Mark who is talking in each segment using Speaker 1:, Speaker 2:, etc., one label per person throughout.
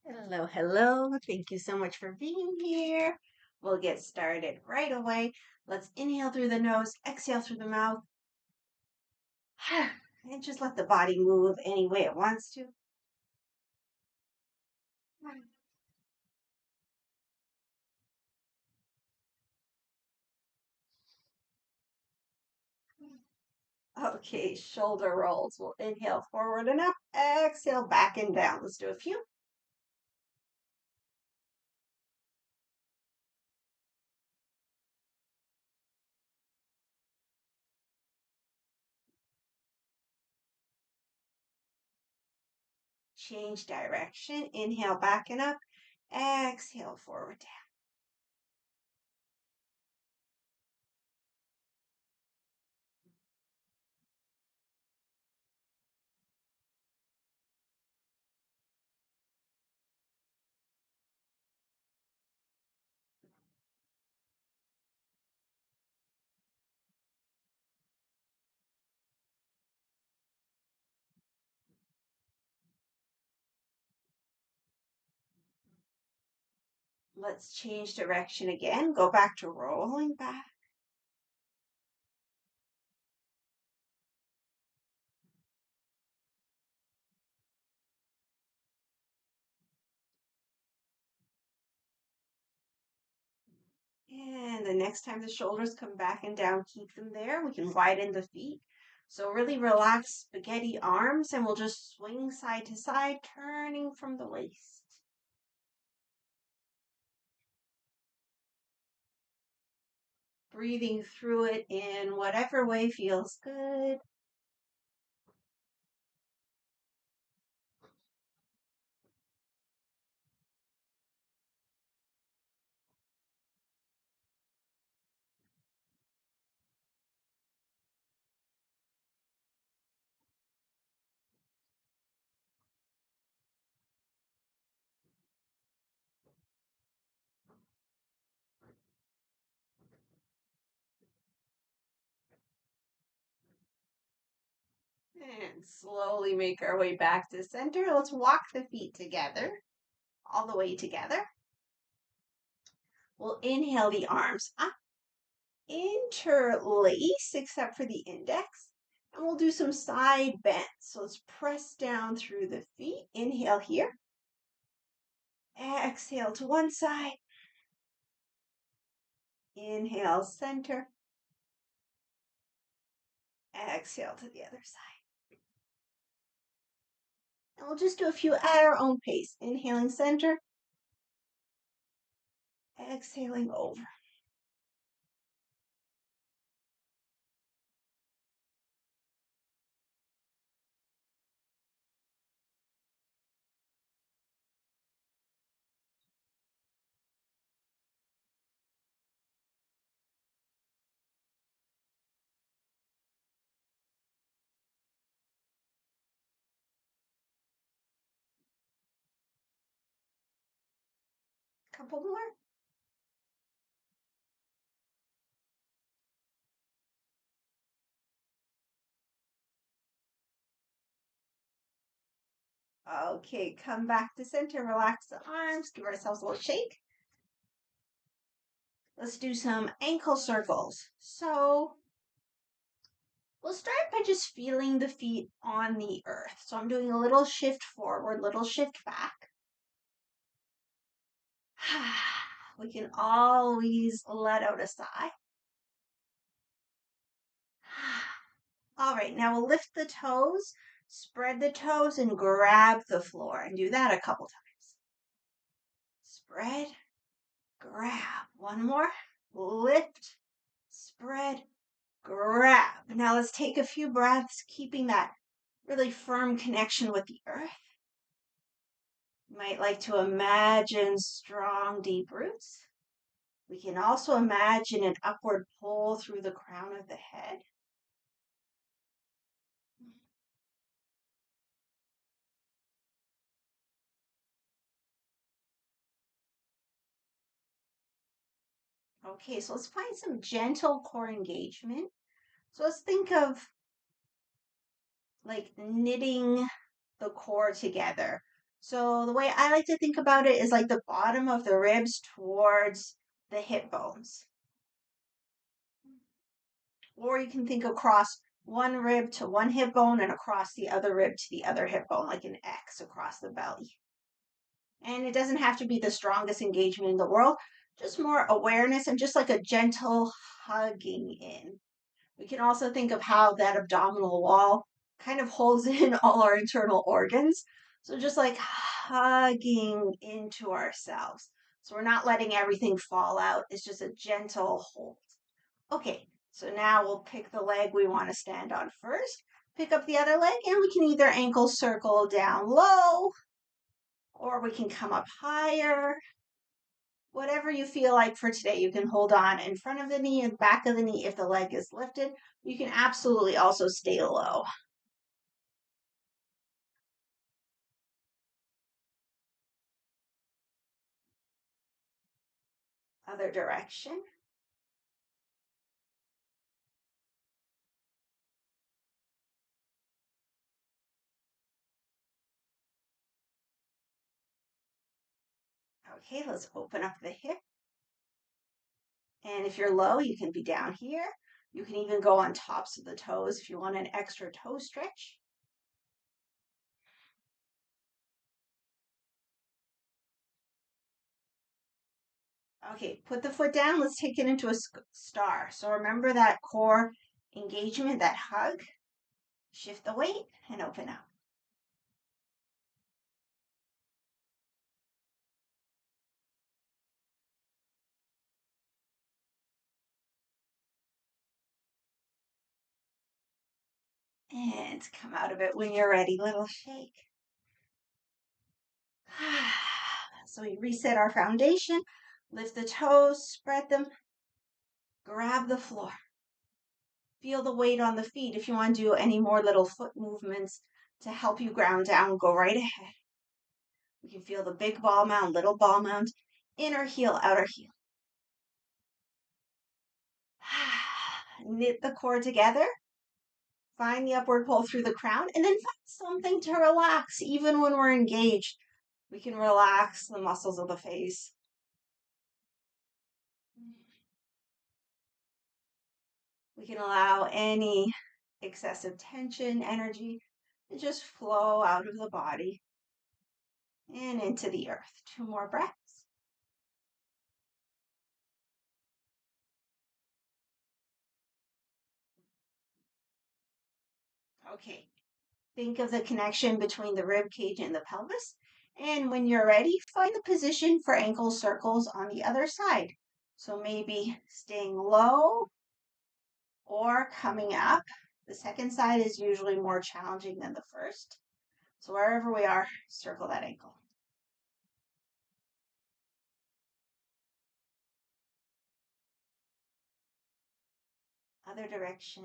Speaker 1: Hello, hello. Thank you so much for being here. We'll get started right away. Let's inhale through the nose, exhale through the mouth, and just let the body move any way it wants to. Okay, shoulder rolls. We'll inhale forward and up, exhale back and down. Let's do a few. Change direction. Inhale back and up, exhale forward down. Let's change direction again. Go back to rolling back. And the next time the shoulders come back and down, keep them there. We can widen the feet. So really relax spaghetti arms and we'll just swing side to side, turning from the waist. Breathing through it in whatever way feels good. And slowly make our way back to center. Let's walk the feet together, all the way together. We'll inhale the arms up, interlace except for the index. And we'll do some side bends. So let's press down through the feet. Inhale here. Exhale to one side. Inhale, center. Exhale to the other side. And we'll just do a few at our own pace. Inhaling center. Exhaling over. Couple more. Okay, come back to center. Relax the arms. Give ourselves a little shake. Let's do some ankle circles. So we'll start by just feeling the feet on the earth. So I'm doing a little shift forward, little shift back. We can always let out a sigh. All right, now we'll lift the toes, spread the toes, and grab the floor. And do that a couple times. Spread, grab. One more. Lift, spread, grab. Now let's take a few breaths, keeping that really firm connection with the earth. You might like to imagine strong, deep roots. We can also imagine an upward pull through the crown of the head. Okay, so let's find some gentle core engagement. So let's think of like knitting the core together. So the way I like to think about it is like the bottom of the ribs towards the hip bones. Or you can think across one rib to one hip bone and across the other rib to the other hip bone, like an X across the belly. And it doesn't have to be the strongest engagement in the world, just more awareness and just like a gentle hugging in. We can also think of how that abdominal wall kind of holds in all our internal organs. So just like hugging into ourselves. So we're not letting everything fall out. It's just a gentle hold. Okay, so now we'll pick the leg we want to stand on first. Pick up the other leg and we can either ankle circle down low or we can come up higher. Whatever you feel like for today, you can hold on in front of the knee and back of the knee if the leg is lifted. You can absolutely also stay low. Other direction. Okay, let's open up the hip. And if you're low, you can be down here. You can even go on tops of the toes if you want an extra toe stretch. Okay, put the foot down. Let's take it into a star. So remember that core engagement, that hug. Shift the weight and open up. And come out of it when you're ready. Little shake. So we reset our foundation. Lift the toes, spread them, grab the floor. Feel the weight on the feet. If you want to do any more little foot movements to help you ground down, go right ahead. We can feel the big ball mound, little ball mound, inner heel, outer heel. Knit the core together. Find the upward pull through the crown and then find something to relax. Even when we're engaged, we can relax the muscles of the face. We can allow any excessive tension, energy, to just flow out of the body and into the earth. 2 more breaths. Okay. Think of the connection between the rib cage and the pelvis. And when you're ready, find the position for ankle circles on the other side. So maybe staying low or coming up. The second side is usually more challenging than the first. So wherever we are, circle that ankle. Other direction.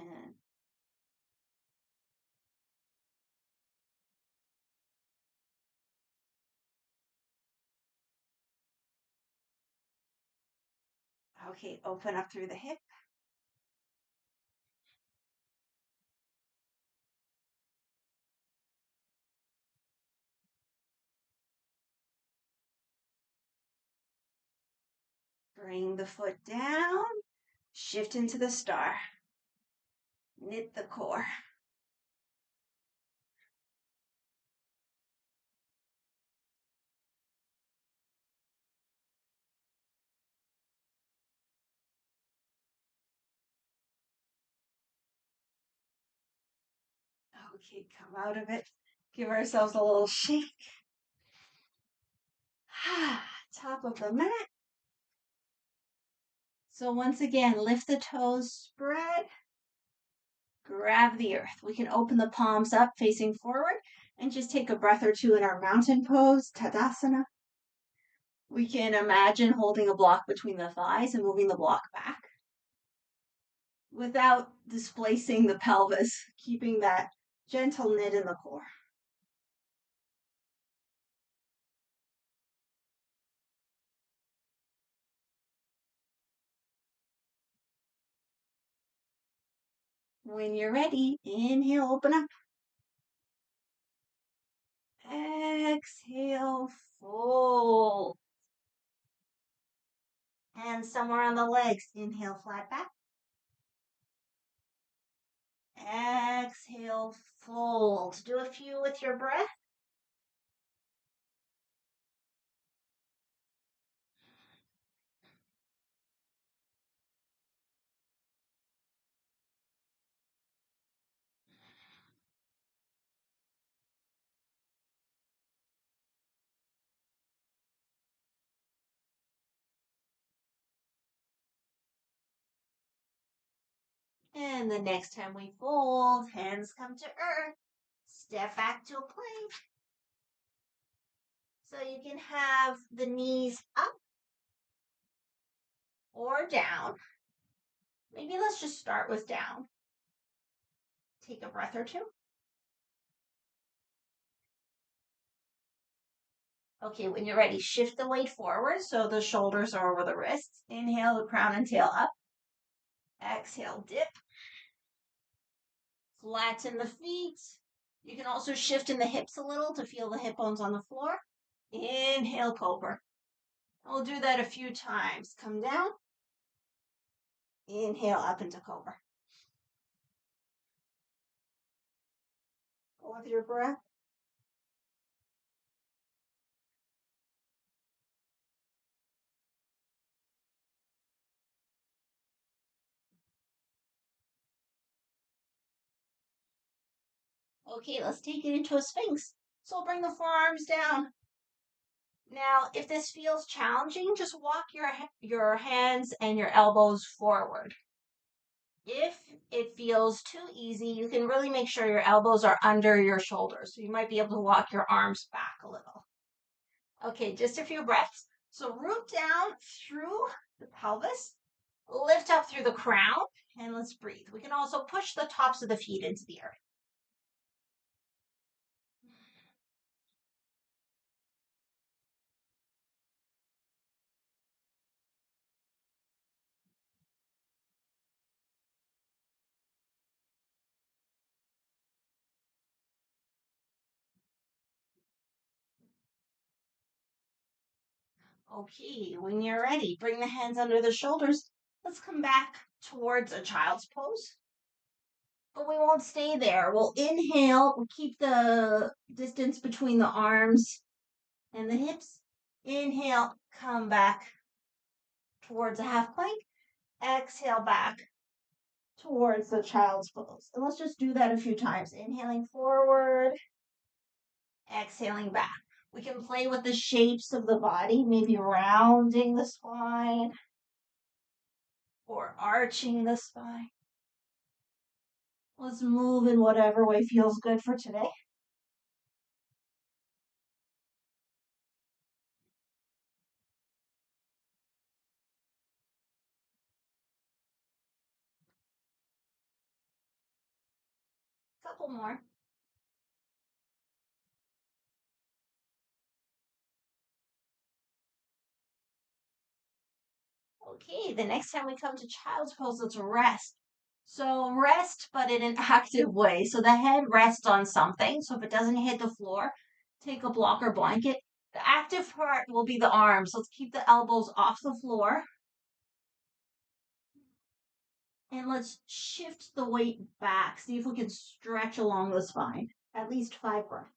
Speaker 1: Okay, open up through the hip. Bring the foot down. Shift into the star. Knit the core. Okay, come out of it. Give ourselves a little shake. Top of the mat. So once again, lift the toes, spread, grab the earth. We can open the palms up facing forward and just take a breath or two in our mountain pose, Tadasana. We can imagine holding a block between the thighs and moving the block back without displacing the pelvis, keeping that gentle knit in the core. When you're ready, inhale, open up. Exhale. Hands somewhere on the legs. Inhale, flat back. Exhale, fold. Do a few with your breath. And the next time we fold, hands come to earth. Step back to a plank. So you can have the knees up or down. Maybe let's just start with down. Take a breath or two. Okay, when you're ready, shift the weight forward so the shoulders are over the wrists. Inhale, the crown and tail up. Exhale, dip. Flatten the feet. You can also shift in the hips a little to feel the hip bones on the floor. Inhale, cobra. We'll do that a few times. Come down. Inhale up into cobra. Go with your breath. Okay, let's take it into a sphinx. So bring the forearms down. Now, if this feels challenging, just walk your hands and your elbows forward. If it feels too easy, you can really make sure your elbows are under your shoulders. So you might be able to walk your arms back a little. Okay, just a few breaths. So root down through the pelvis, lift up through the crown, and let's breathe. We can also push the tops of the feet into the earth. Okay, when you're ready, bring the hands under the shoulders. Let's come back towards a child's pose. But we won't stay there. We'll inhale, we'll keep the distance between the arms and the hips. Inhale, come back towards a half plank. Exhale back towards the child's pose. And let's just do that a few times. Inhaling forward, exhaling back. We can play with the shapes of the body, maybe rounding the spine or arching the spine. Let's move in whatever way feels good for today. Couple more. Okay, the next time we come to child's pose, let's rest. So rest, but in an active way. So the head rests on something. So if it doesn't hit the floor, take a block or blanket. The active part will be the arms. Let's keep the elbows off the floor. And let's shift the weight back. See if we can stretch along the spine. At least 5 breaths.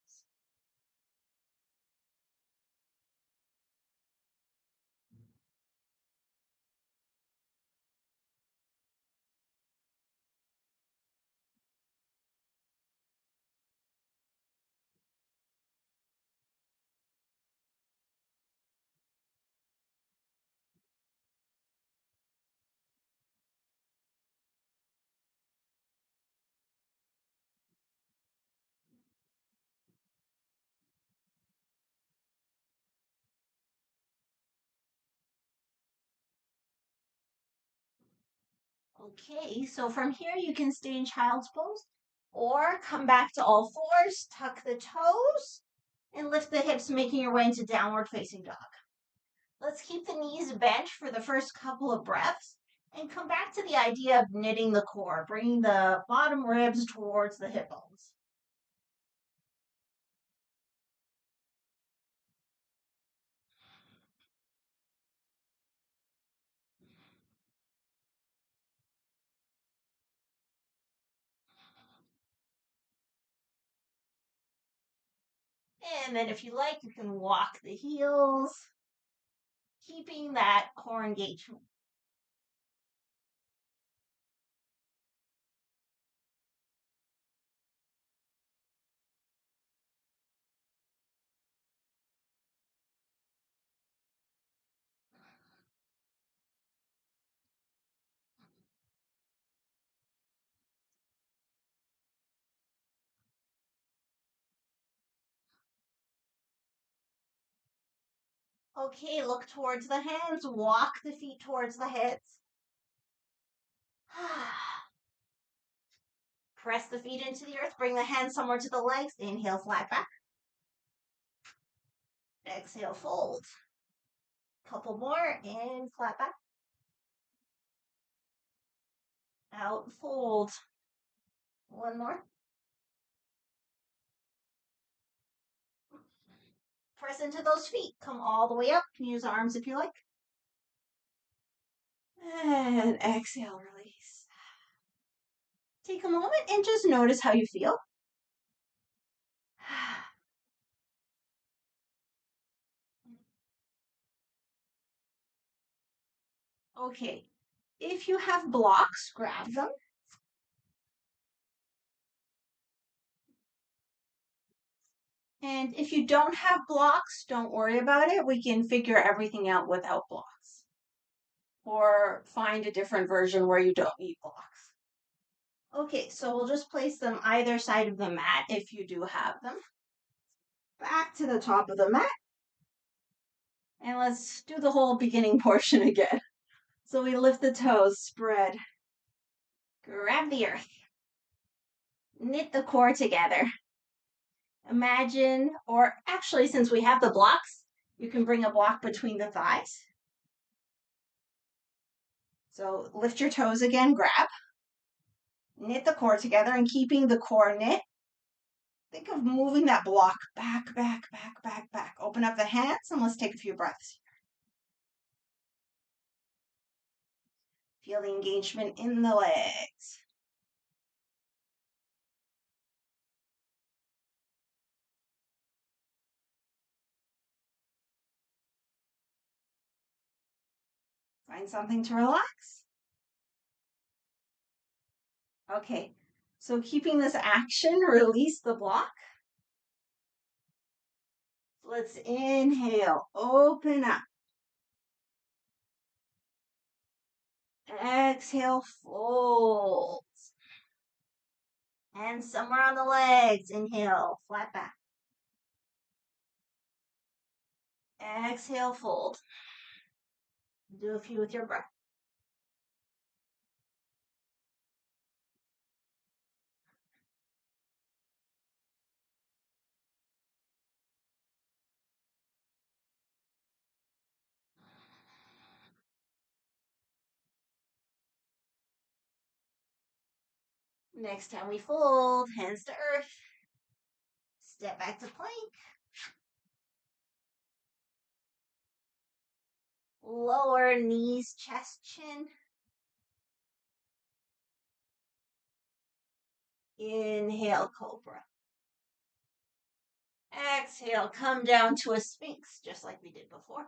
Speaker 1: Okay, so from here you can stay in child's pose or come back to all fours, tuck the toes, and lift the hips, making your way into downward facing dog. Let's keep the knees bent for the first couple of breaths and come back to the idea of knitting the core, bringing the bottom ribs towards the hip bones. And then if you like, you can walk the heels, keeping that core engagement. Okay, look towards the hands, walk the feet towards the heads. Press the feet into the earth, bring the hands somewhere to the legs. Inhale, flat back. Exhale, fold. Couple more, in, flat back. Out, fold. One more. Press into those feet. Come all the way up. You can use arms if you like. And exhale, release. Take a moment and just notice how you feel. Okay, if you have blocks, grab them. And if you don't have blocks, don't worry about it. We can figure everything out without blocks. Or find a different version where you don't need blocks. Okay, so we'll just place them either side of the mat if you do have them. Back to the top of the mat. And let's do the whole beginning portion again. So we lift the toes, spread. Grab the earth. Knit the core together. Imagine, or actually, since we have the blocks, you can bring a block between the thighs. So lift your toes again, grab. Knit the core together and keeping the core knit. Think of moving that block back, back, back, back, back. Open up the hands and let's take a few breaths. Feel the engagement in the legs. Find something to relax. Okay, so keeping this action, release the block. Let's inhale, open up. Exhale, fold. And somewhere on the legs, inhale, flat back. Exhale, fold. Do a few with your breath. Next time we fold, hands to earth. Step back to plank. Lower knees, chest, chin. Inhale, cobra. Exhale, come down to a sphinx, just like we did before.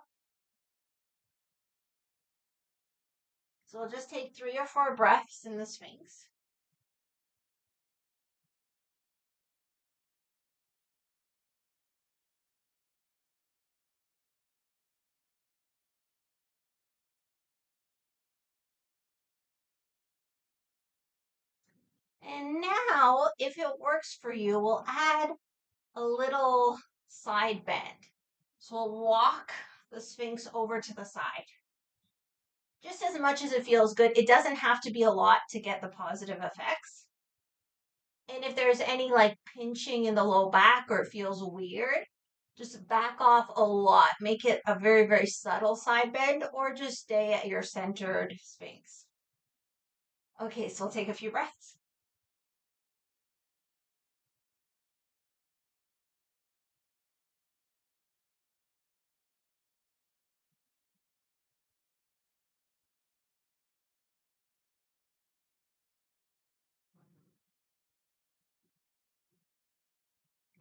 Speaker 1: So we'll just take 3 or 4 breaths in the sphinx. And now, if it works for you, we'll add a little side bend. So we'll walk the sphinx over to the side. Just as much as it feels good. It doesn't have to be a lot to get the positive effects. And if there's any like pinching in the low back or it feels weird, just back off a lot. Make it a very, very subtle side bend or just stay at your centered sphinx. Okay, so we'll take a few breaths.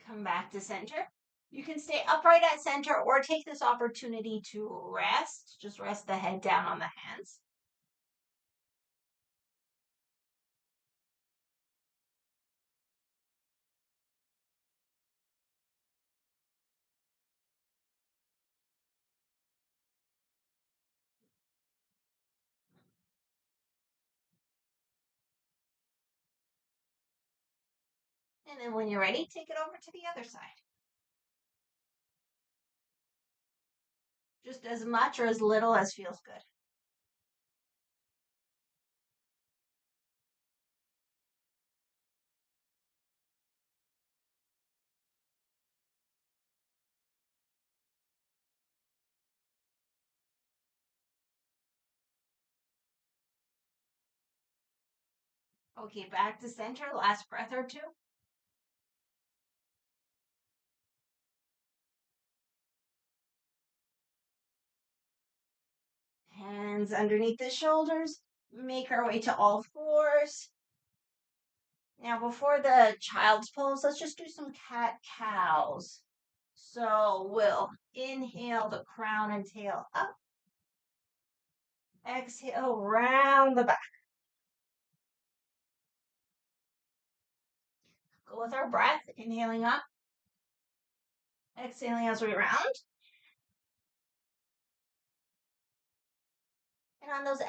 Speaker 1: Come back to center. You can stay upright at center or take this opportunity to rest. Just rest the head down on the hands. And then when you're ready, take it over to the other side. Just as much or as little as feels good. Okay, back to center. Last breath or two. Hands underneath the shoulders. Make our way to all fours. Now, before the child's pose, let's just do some cat cows. So we'll inhale the crown and tail up. Exhale, round the back. Go with our breath, inhaling up, exhaling as we round. And on those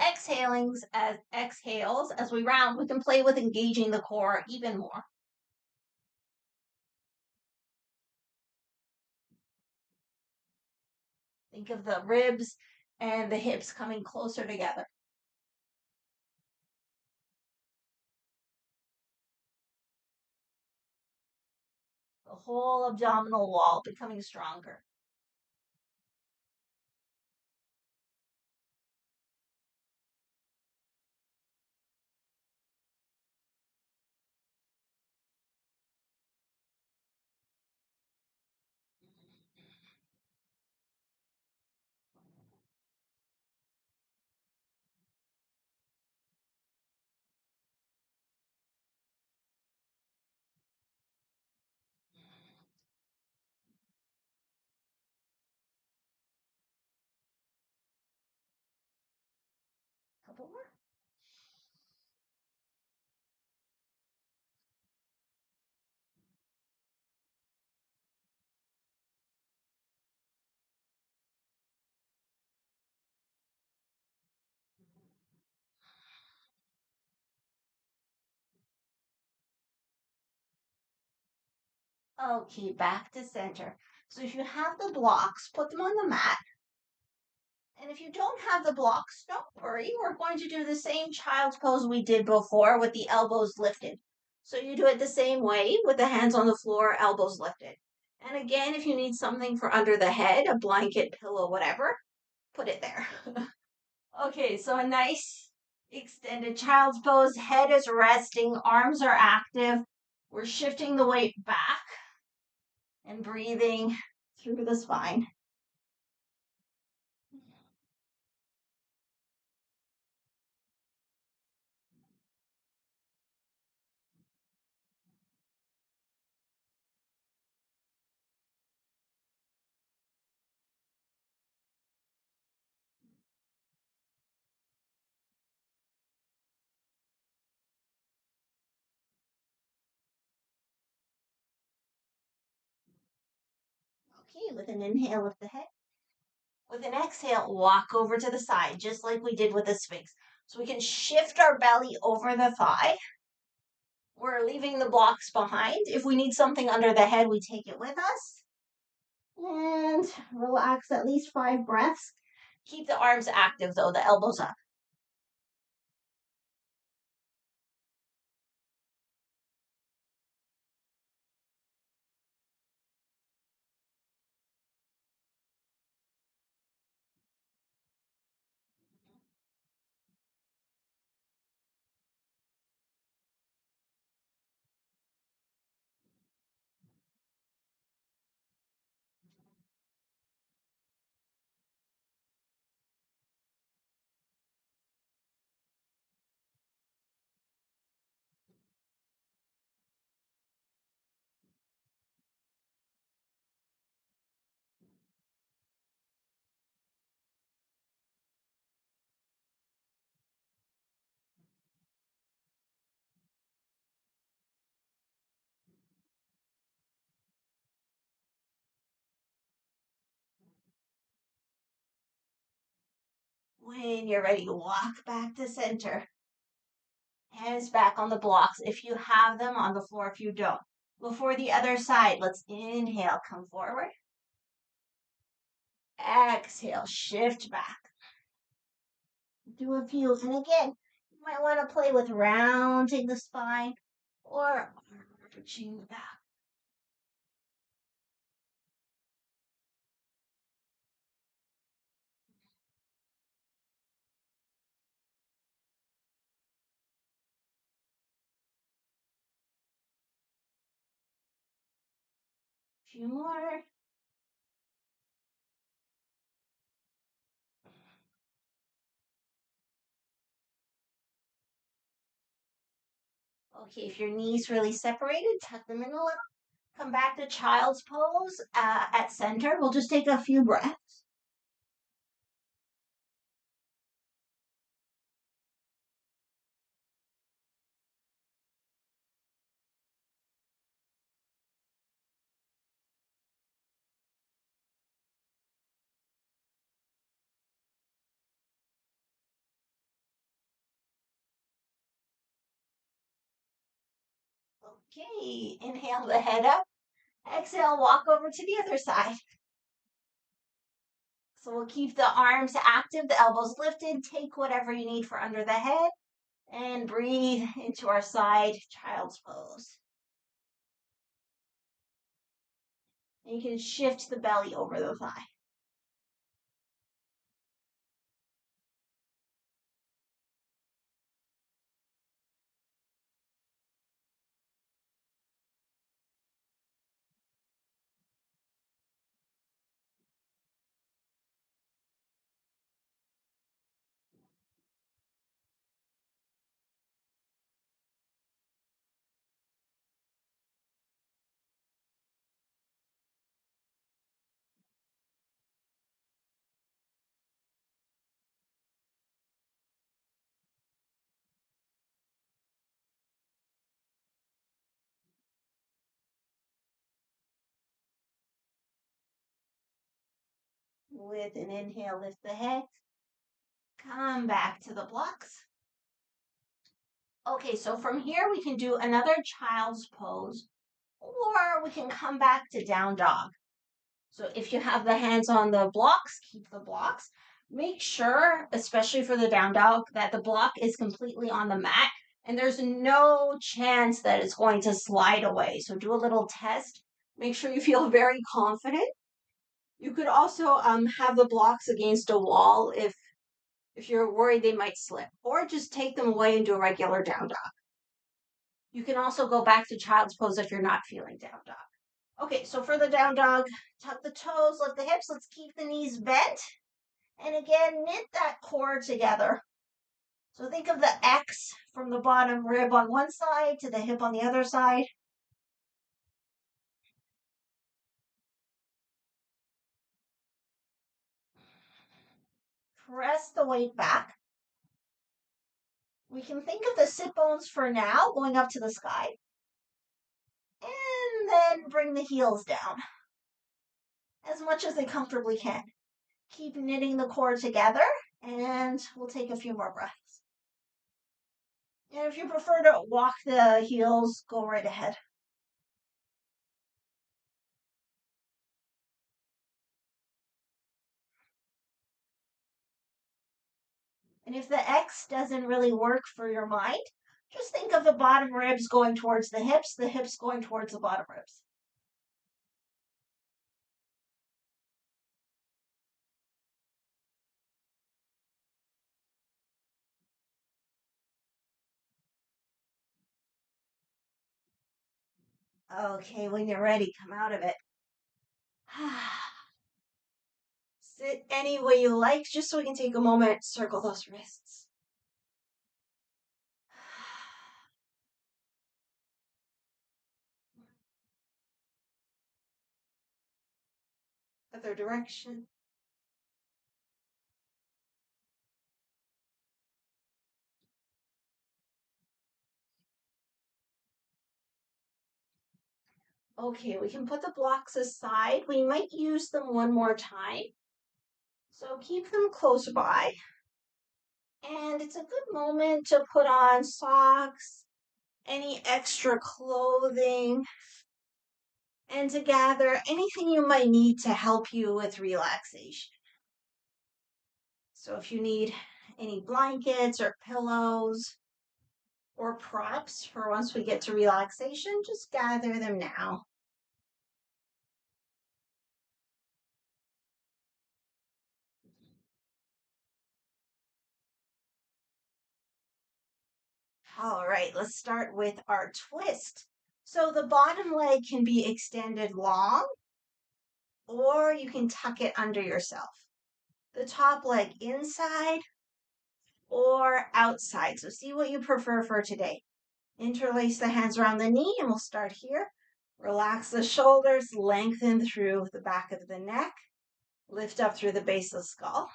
Speaker 1: exhales as we round, we can play with engaging the core even more. Think of the ribs and the hips coming closer together. The whole abdominal wall becoming stronger. Couple more. Okay, back to center. So if you have the blocks, put them on the mat. And if you don't have the blocks, don't worry. We're going to do the same child's pose we did before with the elbows lifted. So you do it the same way with the hands on the floor, elbows lifted. And again, if you need something for under the head, a blanket, pillow, whatever, put it there. Okay, so a nice extended child's pose. Head is resting, arms are active. We're shifting the weight back and breathing through the spine. Okay, with an inhale, lift the head. With an exhale, walk over to the side, just like we did with the Sphinx. So we can shift our belly over the thigh. We're leaving the blocks behind. If we need something under the head, we take it with us. And relax at least 5 breaths. Keep the arms active though, the elbows up. When you're ready, walk back to center. Hands back on the blocks if you have them, on the floor if you don't. Before the other side, let's inhale, come forward. Exhale, shift back. Do a few. And again, you might want to play with rounding the spine or arching the back. A few more. Okay, if your knees really separated, tuck them in a little. Come back to child's pose at center. We'll just take a few breaths. Okay, inhale the head up. Exhale, walk over to the other side. So we'll keep the arms active, the elbows lifted. Take whatever you need for under the head and breathe into our side child's pose. And you can shift the belly over the thigh. With an inhale, lift the head. Come back to the blocks. Okay, so from here we can do another child's pose, or we can come back to down dog. So if you have the hands on the blocks, keep the blocks. Make sure, especially for the down dog, that the block is completely on the mat and there's no chance that it's going to slide away. So do a little test. Make sure you feel very confident. You could also have the blocks against a wall if you're worried they might slip, or just take them away and do a regular down dog. You can also go back to child's pose if you're not feeling down dog. Okay, so for the down dog, tuck the toes, lift the hips. Let's keep the knees bent. And again, knit that core together. So think of the X from the bottom rib on one side to the hip on the other side. Press the weight back. We can think of the sit bones for now going up to the sky. And then bring the heels down as much as they comfortably can. Keep knitting the core together, and we'll take a few more breaths. And if you prefer to walk the heels, go right ahead. And if the X doesn't really work for your mind, just think of the bottom ribs going towards the hips going towards the bottom ribs. Okay, when you're ready, come out of it. Sit any way you like, just so we can take a moment, circle those wrists. Other direction. Okay, we can put the blocks aside. We might use them one more time. So keep them close by. And it's a good moment to put on socks, any extra clothing, and to gather anything you might need to help you with relaxation. So if you need any blankets or pillows or props for once we get to relaxation, just gather them now. All right, let's start with our twist. So the bottom leg can be extended long, or you can tuck it under yourself. The top leg inside or outside. So see what you prefer for today. Interlace the hands around the knee, and we'll start here. Relax the shoulders, lengthen through the back of the neck, lift up through the base of the skull.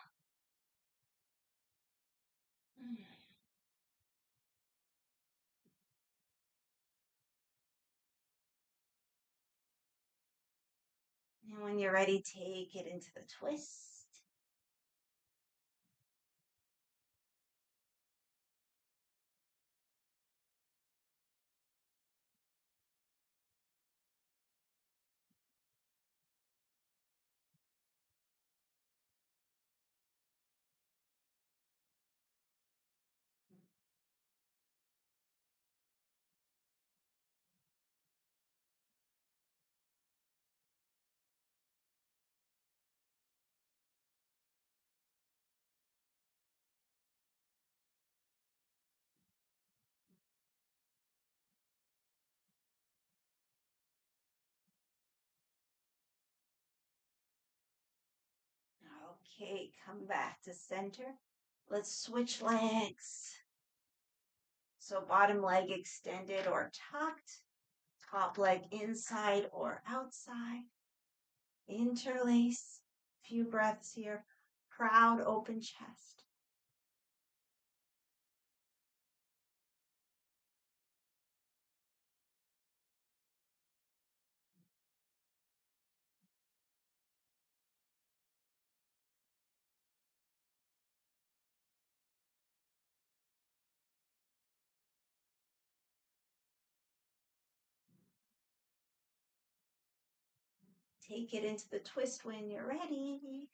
Speaker 1: And when you're ready, take it into the twist. Okay, come back to center. Let's switch legs. So bottom leg extended or tucked, top leg inside or outside. Interlace. Few breaths here. Proud open chest. Take it into the twist when you're ready.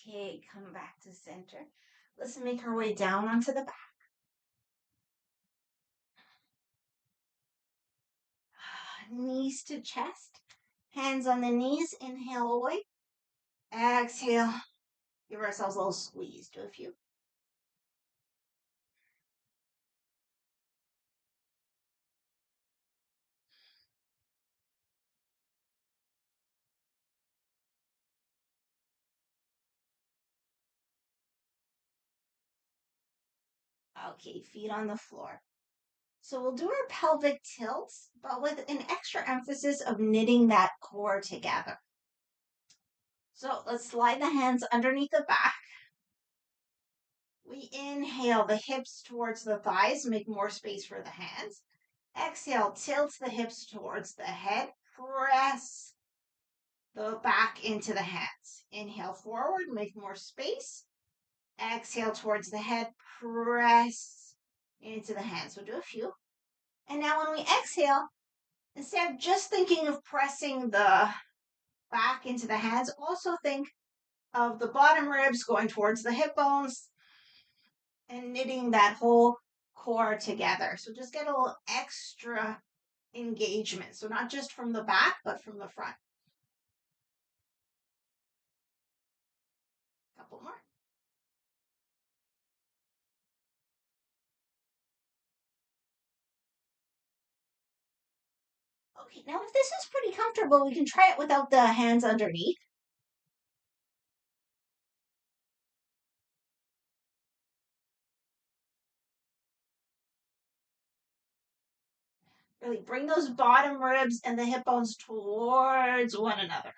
Speaker 1: Okay, come back to center. Let's make our way down onto the back. Knees to chest. Hands on the knees. Inhale away. Exhale. Give ourselves a little squeeze. Do a few. Okay, feet on the floor. So we'll do our pelvic tilts, but with an extra emphasis of knitting that core together. So let's slide the hands underneath the back. We inhale the hips towards the thighs, make more space for the hands. Exhale, tilt the hips towards the head. Press the back into the hands. Inhale forward, make more space. Exhale towards the head, press into the hands. We'll do a few. And now when we exhale, instead of just thinking of pressing the back into the hands, also think of the bottom ribs going towards the hip bones and knitting that whole core together. So just get a little extra engagement. So not just from the back, but from the front. Couple more. Okay, now if this is pretty comfortable, we can try it without the hands underneath. Really bring those bottom ribs and the hip bones towards one another.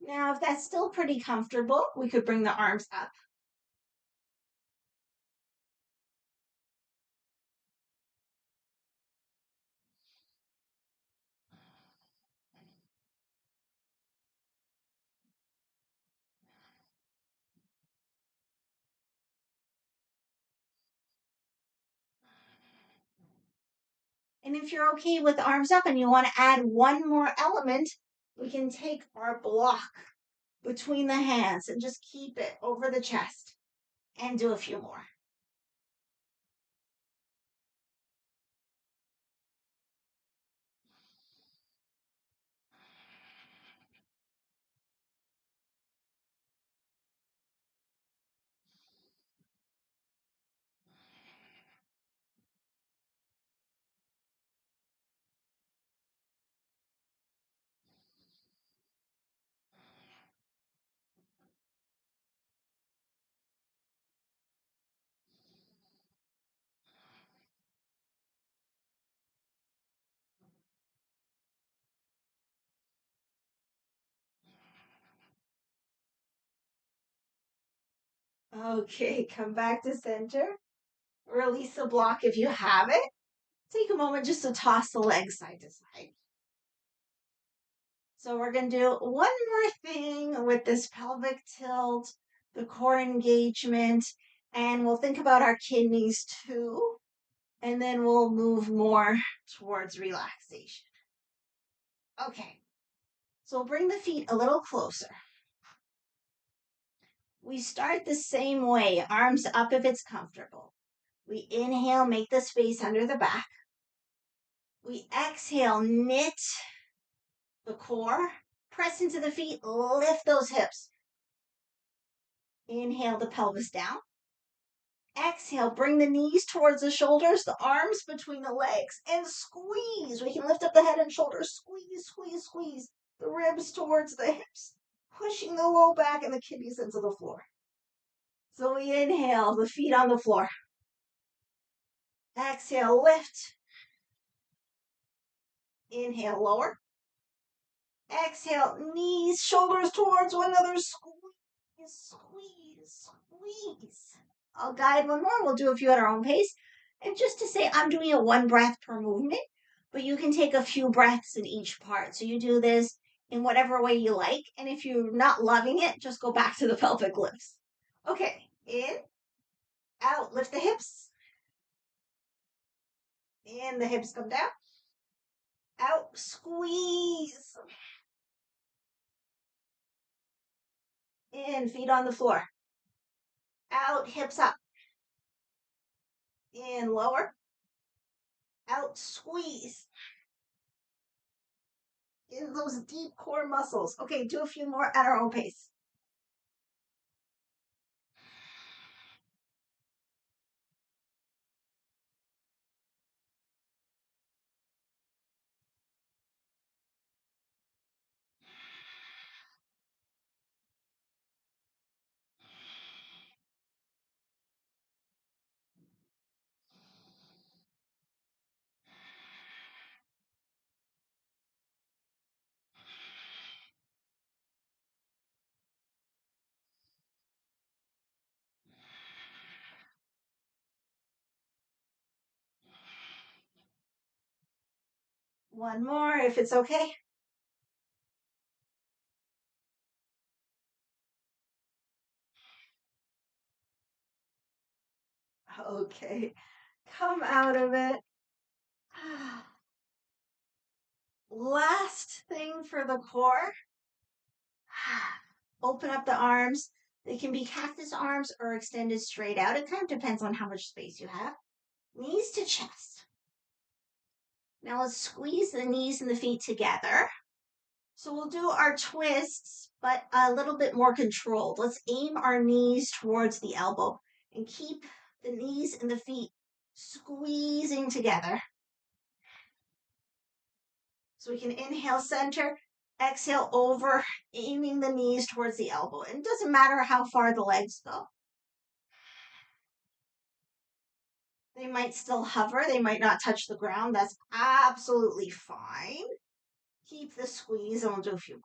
Speaker 1: Now, if that's still pretty comfortable, we could bring the arms up. And if you're okay with arms up and you want to add one more element, we can take our block between the hands and just keep it over the chest and do a few more. Okay, come back to center. Release the block if you have it. Take a moment just to toss the legs side to side. So we're going to do one more thing with this pelvic tilt, the core engagement, and we'll think about our kidneys too. And then we'll move more towards relaxation. Okay, so we'll bring the feet a little closer. We start the same way, arms up if it's comfortable. We inhale, make the space under the back. We exhale, knit the core, press into the feet, lift those hips. Inhale the pelvis down. Exhale, bring the knees towards the shoulders, the arms between the legs, and squeeze. We can lift up the head and shoulders. Squeeze, squeeze, squeeze. The ribs towards the hips, pushing the low back and the kidneys into the floor. So we inhale, the feet on the floor. Exhale, lift. Inhale, lower. Exhale, knees, shoulders towards one another. Squeeze, squeeze, squeeze. I'll guide one more. We'll do a few at our own pace. And just to say, I'm doing a one breath per movement, but you can take a few breaths in each part. So you do this in whatever way you like. And if you're not loving it, just go back to the pelvic lifts. Okay, in, out, lift the hips. In, the hips come down. Out, squeeze. In, feet on the floor. Out, hips up. In, lower. Out, squeeze. In those deep core muscles. Okay, do a few more at our own pace. One more if it's okay. Okay, come out of it. Last thing for the core. Open up the arms. They can be cactus arms or extended straight out. It kind of depends on how much space you have. Knees to chest. Now let's squeeze the knees and the feet together. So we'll do our twists, but a little bit more controlled. Let's aim our knees towards the elbow and keep the knees and the feet squeezing together. So we can inhale center, exhale over, aiming the knees towards the elbow. And it doesn't matter how far the legs go. They might still hover, they might not touch the ground. That's absolutely fine. Keep the squeeze, and we'll do a few more.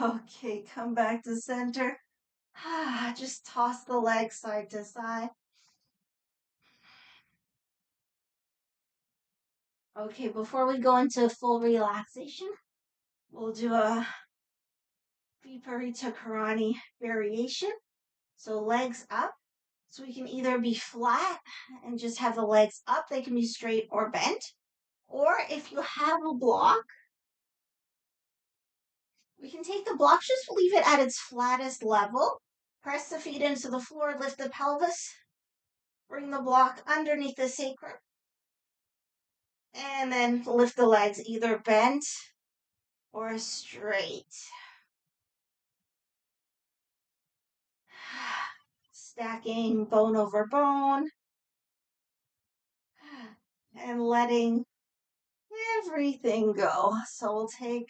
Speaker 1: Okay, come back to center. Just toss the legs side to side. Okay, before we go into full relaxation, we'll do a Viparita Karani variation. So legs up. So we can either be flat and just have the legs up, they can be straight or bent. Or if you have a block, we can take the block, just leave it at its flattest level. Press the feet into the floor, lift the pelvis, bring the block underneath the sacrum, and then lift the legs either bent or straight. Stacking bone over bone and letting everything go. So we'll take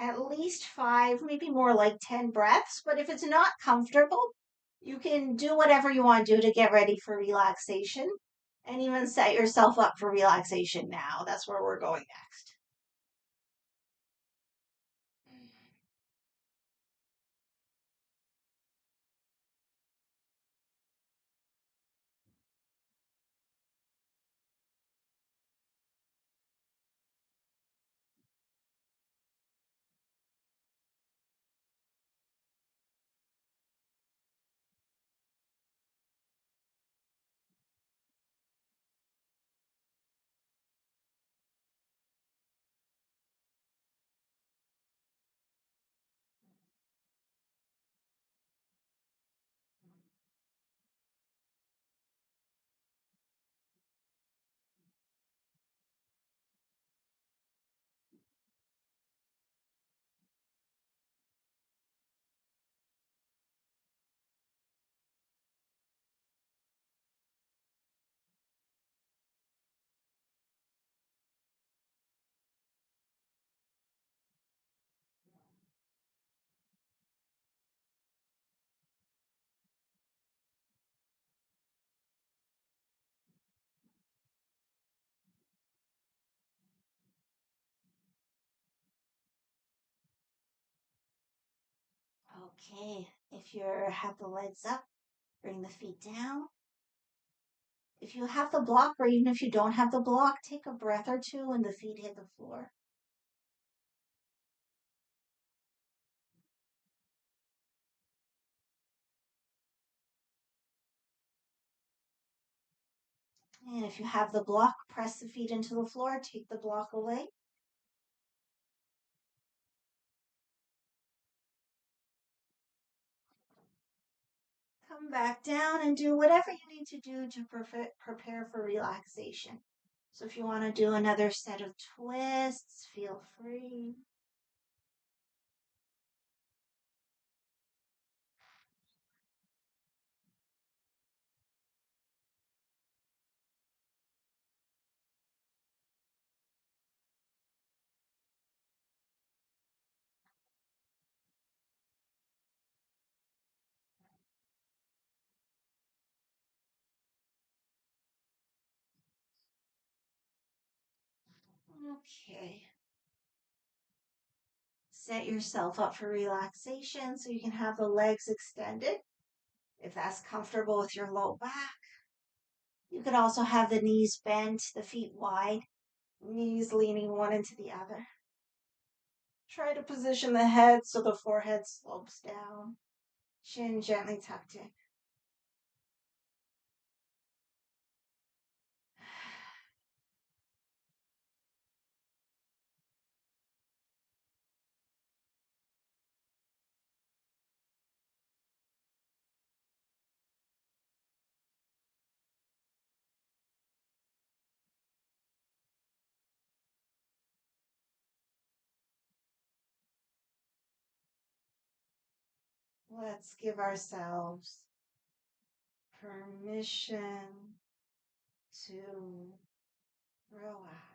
Speaker 1: at least 5, maybe more like 10 breaths. But if it's not comfortable, you can do whatever you want to do to get ready for relaxation and even set yourself up for relaxation now. That's where we're going next. Okay, if you have the legs up, bring the feet down. If you have the block, or even if you don't have the block, take a breath or two when the feet hit the floor. And if you have the block, press the feet into the floor, take the block away. Come back down and do whatever you need to do to prepare for relaxation. So if you want to do another set of twists, feel free. Okay. Set yourself up for relaxation so you can have the legs extended if that's comfortable with your low back. You could also have the knees bent, the feet wide, knees leaning one into the other. Try to position the head so the forehead slopes down, chin gently tucked in. Let's give ourselves permission to relax.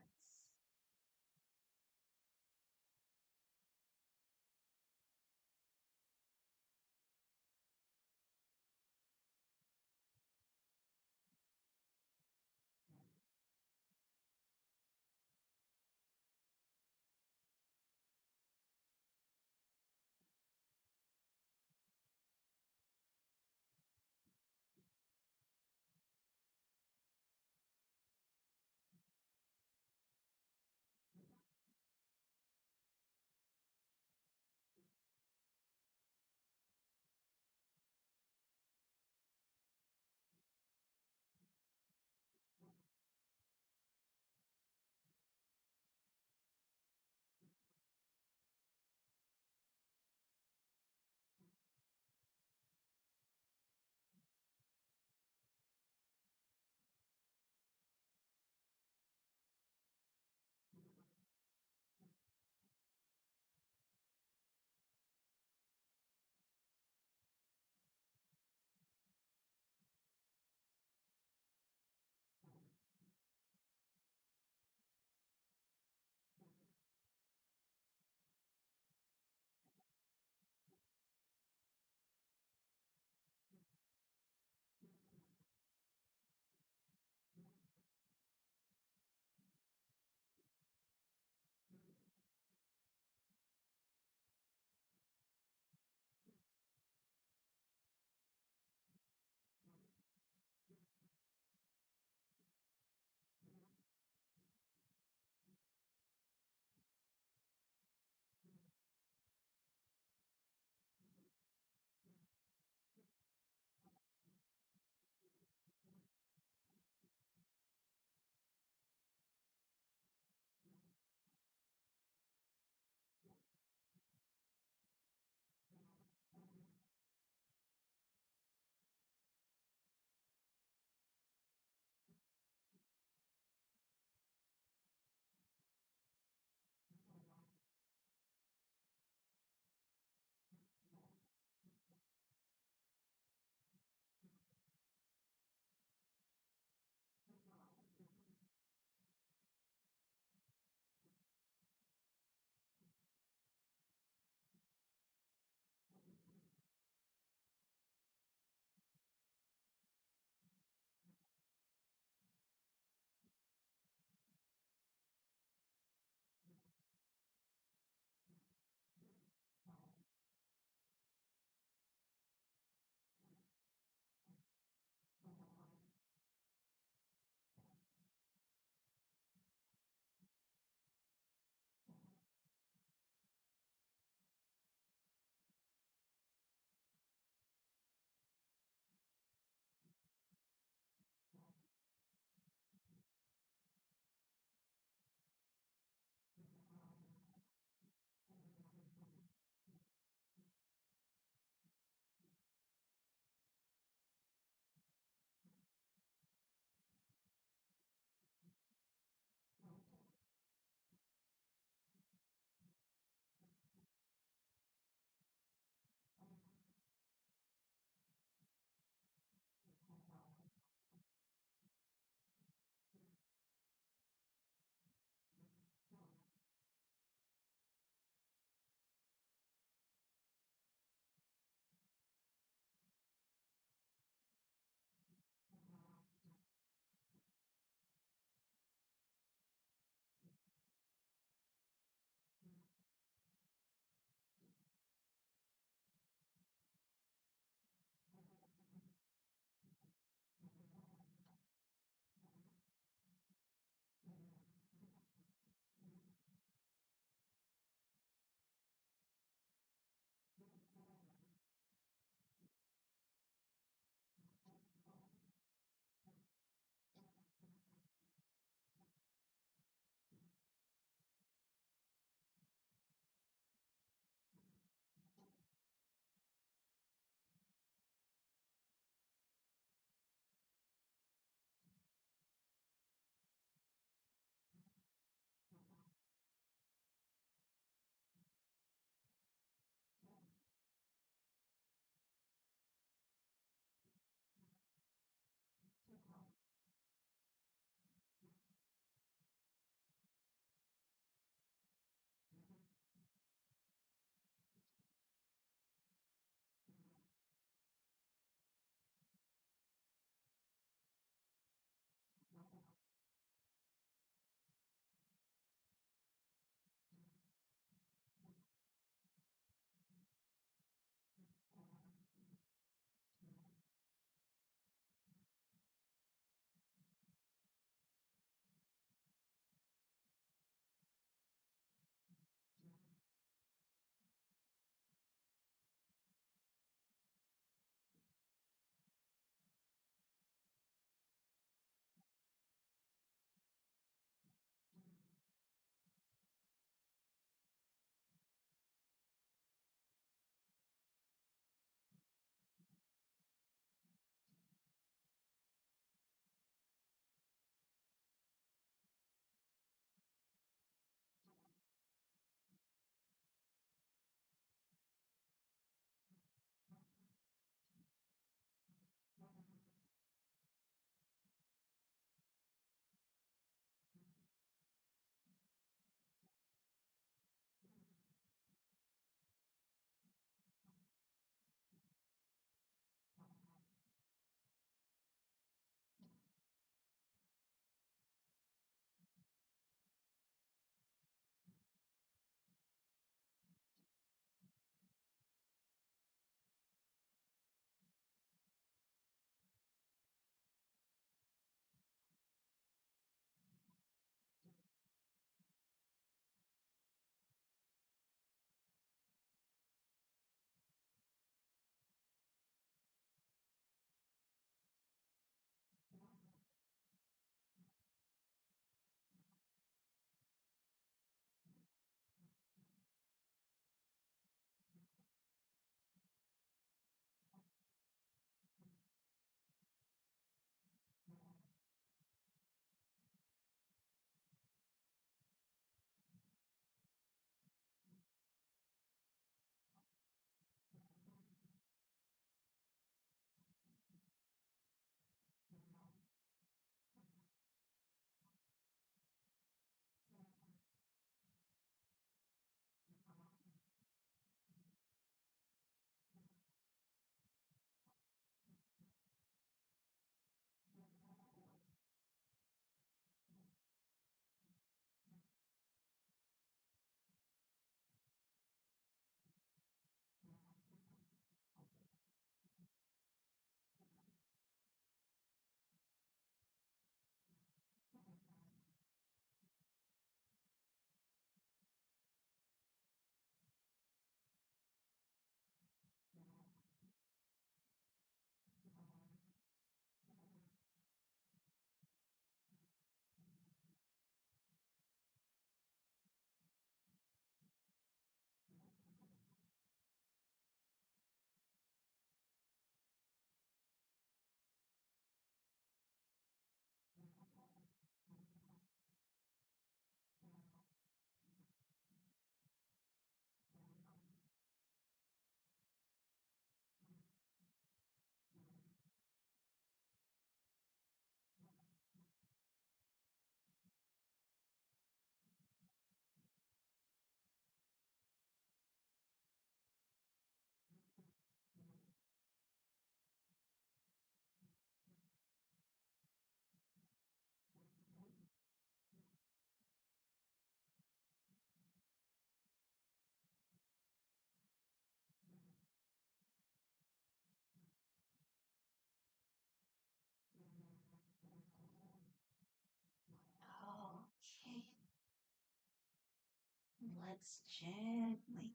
Speaker 1: let's gently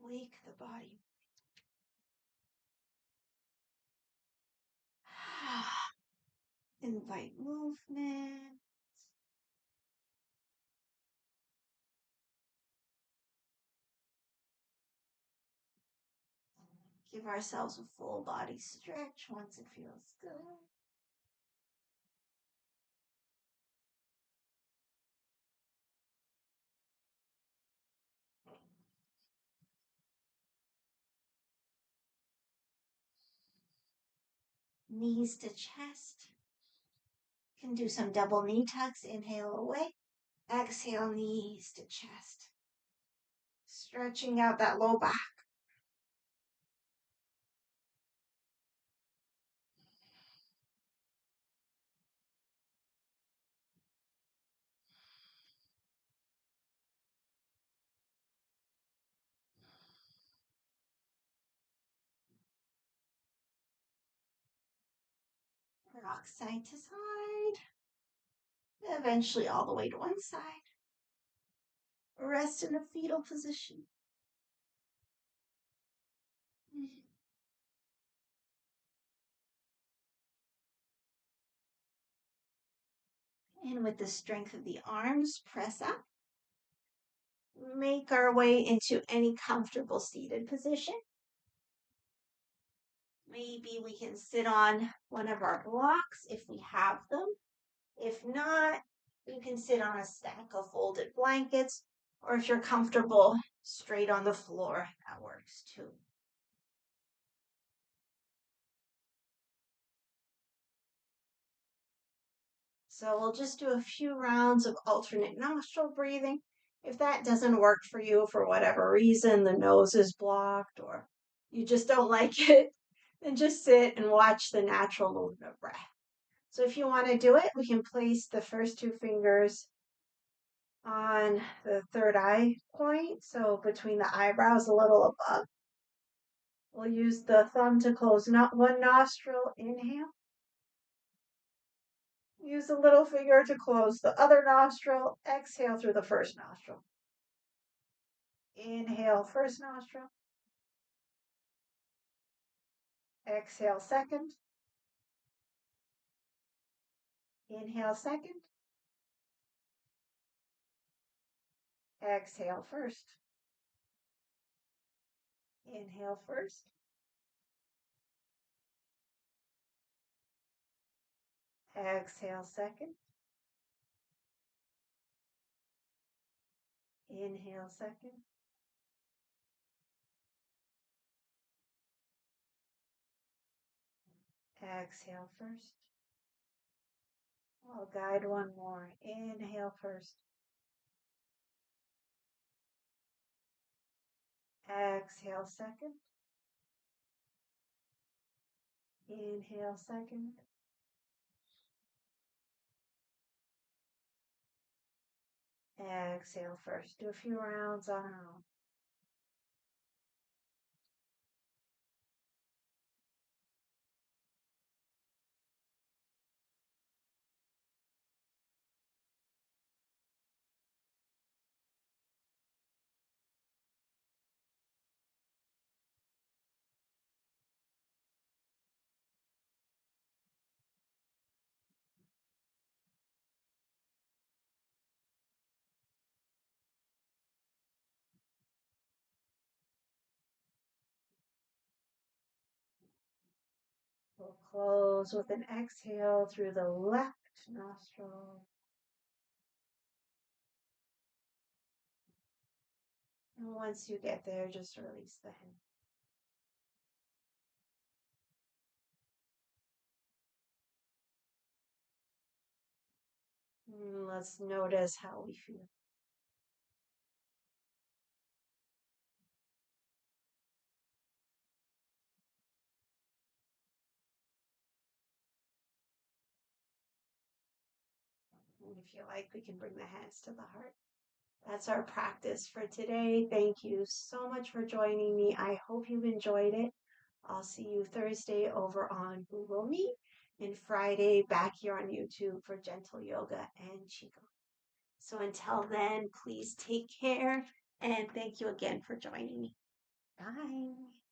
Speaker 1: wake the body. Invite movement. Give ourselves a full body stretch once it feels good. Knees to chest. You can do some double knee tucks. Inhale away. Exhale, knees to chest. Stretching out that low back. Rock side to side. Eventually all the way to one side. Rest in a fetal position. And with the strength of the arms, press up. Make our way into any comfortable seated position. Maybe we can sit on one of our blocks if we have them. If not, you can sit on a stack of folded blankets, or if you're comfortable, straight on the floor. That works too. So we'll just do a few rounds of alternate nostril breathing. If that doesn't work for you for whatever reason, the nose is blocked or you just don't like it, then just sit and watch the natural movement of breath. So if you want to do it, we can place the first two fingers on the third eye point, so between the eyebrows, a little above. We'll use the thumb to close not one nostril, inhale. Use the little finger to close the other nostril, exhale through the first nostril. Inhale, first nostril. Exhale, second. Inhale, second. Exhale, first. Inhale, first. Exhale, second. Inhale, second. Exhale, first. I'll guide one more. Inhale, first. Exhale, second. Inhale, second. Exhale, first. Do a few rounds on our own. We'll close with an exhale through the left nostril. And once you get there, just release the hand. And let's notice how we feel. And if you like, we can bring the hands to the heart. That's our practice for today. Thank you so much for joining me. I hope you've enjoyed it. I'll see you Thursday over on Google Meet and Friday back here on YouTube for gentle yoga and Qigong. So until then, please take care and thank you again for joining me. Bye.